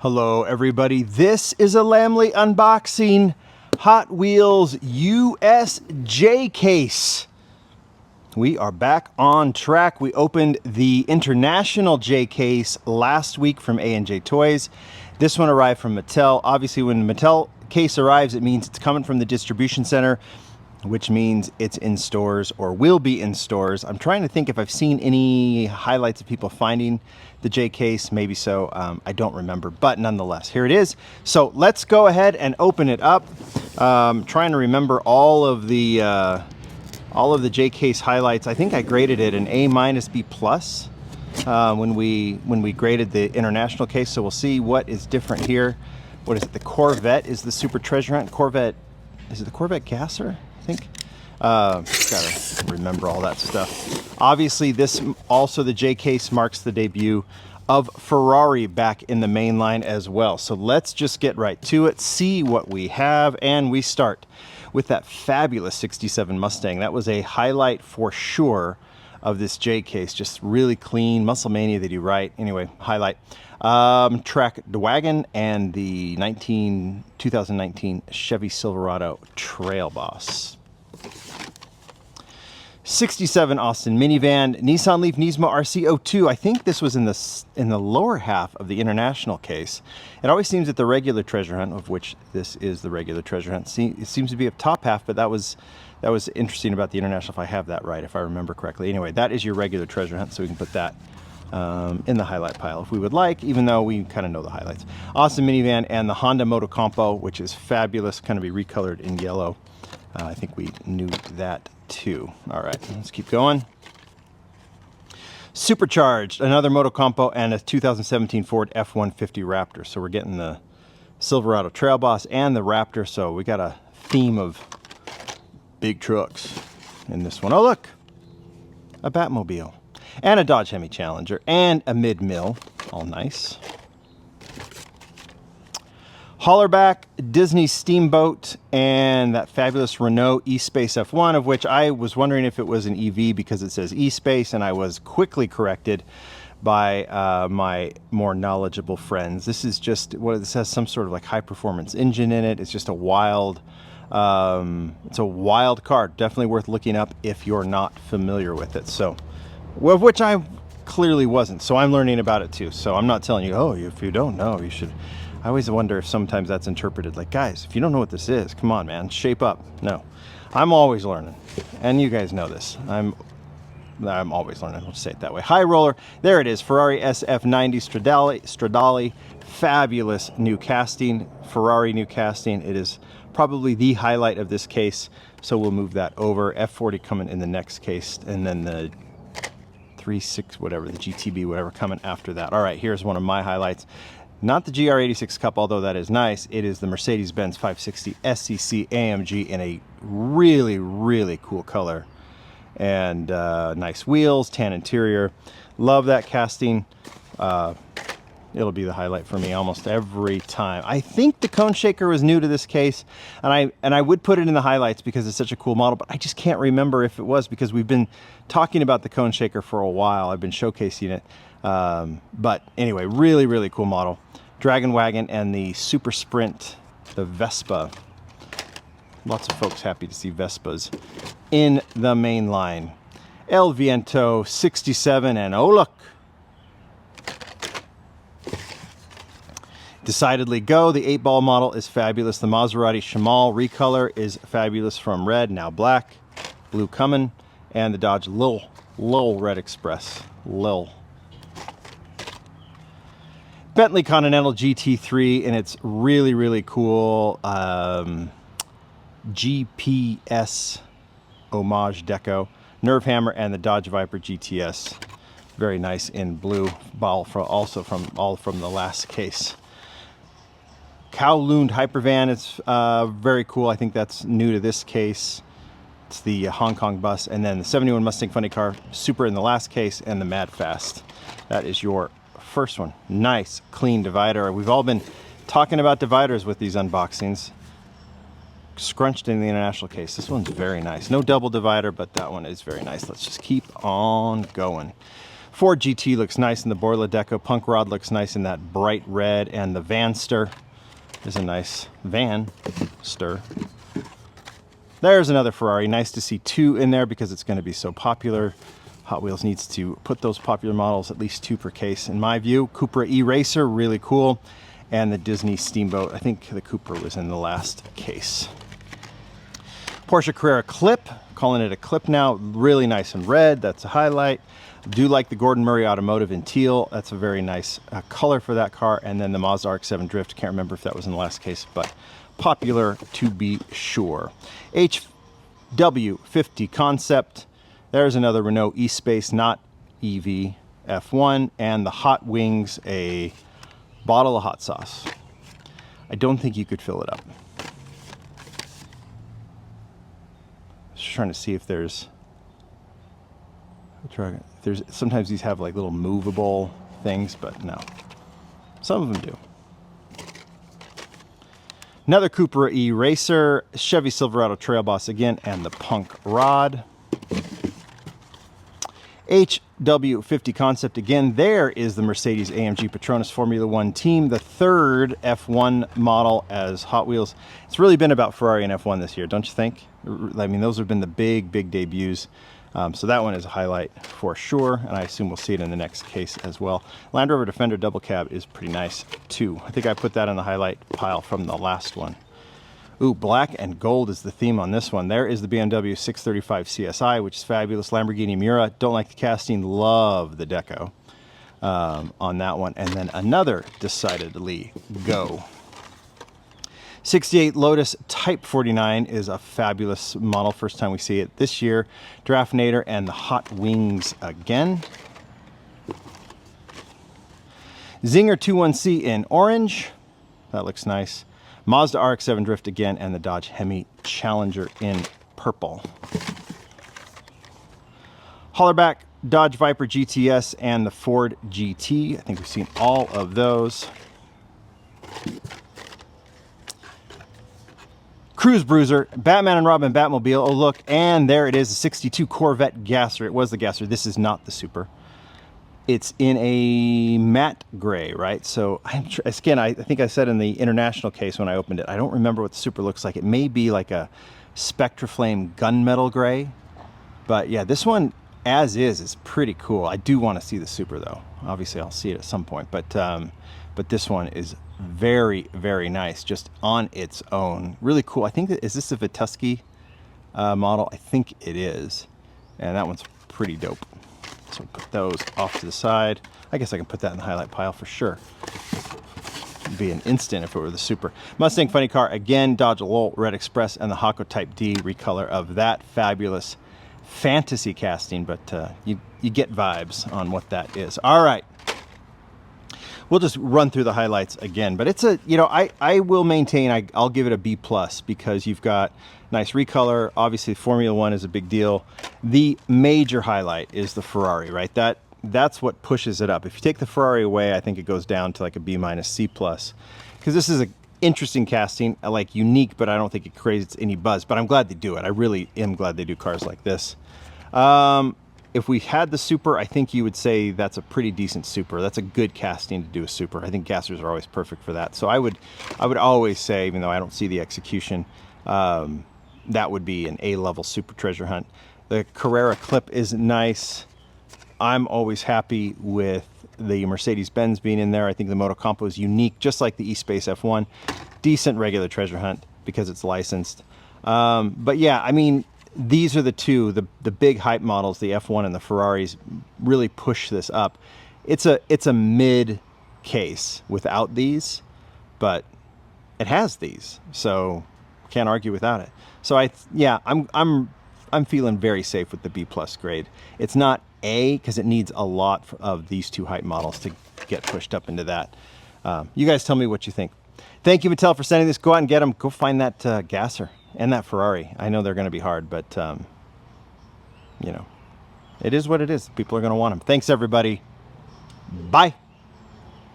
Hello everybody, this is a Lamley unboxing. Hot Wheels USJ case. We are back on track. We opened the International J case last week from A&J Toys. This one arrived from Mattel. Obviously when the Mattel case arrives, it means it's coming from the distribution center, which means it's in stores or will be in stores. I'm trying to think if I've seen any highlights of people finding the J case. Maybe so. I don't remember, but nonetheless, here it is. So let's go ahead and open it up. Trying to remember all of the J case highlights. I think I graded it an A- B+ when we graded the international case. So we'll see what is different here. What is it? The Corvette is the super treasure hunt. Corvette, is it the Corvette Gasser? I think. Gotta remember all that stuff. Obviously, this also the J case marks the debut of Ferrari back in the main line as well. So let's just get right to it, see what we have, and we start with that fabulous 67 Mustang. That was a highlight for sure of this J case. Just really clean. Muscle Mania, they do right. Anyway, highlight. Track the wagon and the 2019 Chevy Silverado Trail Boss. 67 Austin minivan, Nissan Leaf Nismo RC02. I think this was in the lower half of the international case. It always seems that the regular treasure hunt, of which this is the regular treasure hunt, it seems to be a top half, but that was interesting about the international, if I have that right, if I remember correctly. Anyway, that is your regular treasure hunt, so we can put that in the highlight pile if we would like, even though we kind of know the highlights. Awesome minivan and the Honda Motocompo, which is fabulous, kind of be recolored in yellow. I think we knew that too. All right, let's keep going. Supercharged, another Motocompo and a 2017 Ford F-150 Raptor. So we're getting the Silverado Trail Boss and the Raptor. So we got a theme of big trucks in this one. Oh, look, a Batmobile. And a Dodge Hemi Challenger and a mid-mill, all nice. Haulerback, Disney Steamboat, and that fabulous Renault E-Space F1, of which I was wondering if it was an EV because it says E-Space, and I was quickly corrected by my more knowledgeable friends. This is just, this has some sort of like high-performance engine in it. It's just a wild, it's a wild car. Definitely worth looking up if you're not familiar with it. So, of which I clearly wasn't, so I'm learning about it too. So I'm not telling you, oh, if you don't know, you should. I always wonder if sometimes that's interpreted like, guys, if you don't know what this is, come on, man, shape up. No, I'm always learning, and you guys know this. I'm always learning. We'll say it that way. High roller, there it is. Ferrari SF90 Stradale, fabulous new casting. Ferrari new casting. It is probably the highlight of this case. So we'll move that over. F40 coming in the next case, and then the 36 whatever, the GTB whatever coming after that. All right, here's one of my highlights. Not the GR86 Cup, although that is nice. It is the Mercedes-Benz 560 SCC AMG in a really, really cool color. And nice wheels, tan interior. Love that casting. It'll be the highlight for me almost every time. I think the cone shaker was new to this case, and I would put it in the highlights because it's such a cool model, but I just can't remember if it was because we've been talking about the cone shaker for a while. I've been showcasing it. But anyway, really, really cool model. Dragon Wagon and the Super Sprint, the Vespa. Lots of folks happy to see Vespas in the main line. El Viento 67, and oh look, decidedly go. The 8-ball model is fabulous. The Maserati Shamal recolor is fabulous from red, now black, blue coming, and the Dodge Lil Red Express. Lil. Bentley Continental GT3, and it's really, really cool GPS homage deco. Nerve Hammer and the Dodge Viper GTS. Very nice in blue. Also from the last case. Kowloon Hypervan is very cool. I think that's new to this case. It's the Hong Kong bus. And then the 71 Mustang Funny Car Super in the last case, and the Mad Fast. That is your first one. Nice, clean divider. We've all been talking about dividers with these unboxings. Scrunched in the international case. This one's very nice. No double divider, but that one is very nice. Let's just keep on going. Ford GT looks nice in the Borla Deco. Punk Rod looks nice in that bright red, and the Vanster is a nice Vanster. There's another Ferrari. Nice to see two in there because it's going to be so popular. Hot Wheels needs to put those popular models, at least two per case, in my view. Cupra E-Racer, really cool. And the Disney Steamboat. I think the Cupra was in the last case. Porsche Carrera Clip, calling it a Clip now. Really nice in red, that's a highlight. Do like the Gordon Murray Automotive in teal. That's a very nice color for that car. And then the Mazda RX-7 Drift. Can't remember if that was in the last case, but popular to be sure. HW50 Concept. There's another Renault E-Space, not EV F1. And the Hot Wings, a bottle of hot sauce. I don't think you could fill it up. Just trying to see if there's sometimes these have like little movable things, but no. Some of them do. Another Cupra E-Racer, Chevy Silverado Trail Boss again, and the Punk Rod. HW50 Concept again. There is the Mercedes AMG Petronas Formula One team, the third F1 model as Hot Wheels. It's really been about Ferrari and F1 this year, don't you think? I mean, those have been the big debuts. So that one is a highlight for sure, and I assume we'll see it in the next case as well. Land Rover Defender Double Cab is pretty nice too. I think I put that in the highlight pile from the last one. Ooh, black and gold is the theme on this one. There is the BMW 635 CSI, which is fabulous. Lamborghini Miura, don't like the casting, love the deco on that one. And then another decidedly go. 68 Lotus Type 49 is a fabulous model. First time we see it this year. Draftinator and the Hot Wings again. Zinger 21C in orange. That looks nice. Mazda RX-7 Drift again, and the Dodge Hemi Challenger in purple. Hollerback Dodge Viper GTS and the Ford GT. I think we've seen all of those. Cruise Bruiser, Batman and Robin Batmobile. Oh, look, and there it is, a 62 Corvette Gasser. It was the Gasser. This is not the Super. It's in a matte gray, right? So, again, I think I said in the international case when I opened it, I don't remember what the Super looks like. It may be like a Spectraflame gunmetal gray. But yeah, this one, as is pretty cool. I do want to see the Super, though. Obviously, I'll see it at some point. But this one is very nice, just on its own. Really cool. I think, is this a Vitusky model? I think it is. And that one's pretty dope. So put those off to the side. I guess I can put that in the highlight pile for sure. It'd be an instant if it were the Super. Mustang Funny Car, again, Dodge Lowell Red Express, and the Hako Type D recolor of that fabulous fantasy casting, but you get vibes on what that is. All right. We'll just run through the highlights again, but it's a, I will maintain, I'll give it a B+ because you've got nice recolor. Obviously, Formula One is a big deal. The major highlight is the Ferrari, right? That's what pushes it up. If you take the Ferrari away, I think it goes down to like a B-, C+, because this is an interesting casting, like unique, but I don't think it creates any buzz. But I'm glad they do it. I really am glad they do cars like this. If we had the Super, I think you would say that's a pretty decent Super. That's a good casting to do a Super. I think Gassers are always perfect for that. So I would always say, even though I don't see the execution, that would be an A-level Super Treasure Hunt. The Carrera Clip is nice. I'm always happy with the Mercedes-Benz being in there. I think the Moto Compo is unique, just like the E-Space F1. Decent regular treasure hunt because it's licensed. But yeah, I mean, these are the two, the big hype models, the F1 and the Ferraris, really push this up. It's a mid case without these, but it has these, so can't argue without it. So I'm feeling very safe with the B+ grade. It's not A because it needs a lot of these two hype models to get pushed up into that. You guys tell me what you think. Thank you, Mattel, for sending this. Go out and get them. Go find that Gasser and that Ferrari. I know they're going to be hard, but it is what it is. People are going to want them. Thanks, everybody. Bye.